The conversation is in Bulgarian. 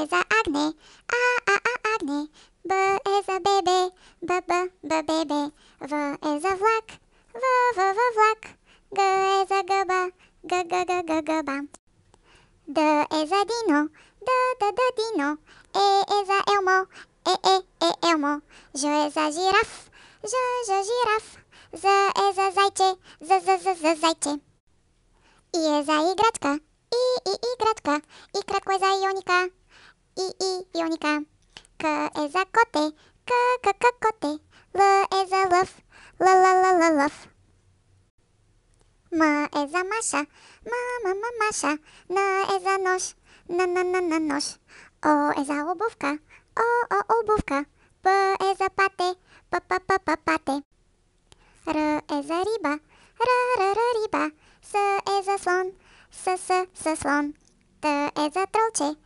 е за агне, агне. Б е за бебе, бебе. В е за влак, в влак. Г е за гъба, гъба. Д е за дино, дино. Е за елмо, елмо. Ж е за жираф, жираф. З е за зайче, зайче. И е за играчка, играчка. И кратко е за ионика, ионика. К е за коте, коте. Л е за лъв, лъв. М е за Маша, Маша. Н е за нож, нож. О е за обувка, обувка. П е за пате, пате. Р е за риба, риба. С е за слон, слон. Т е за тролче,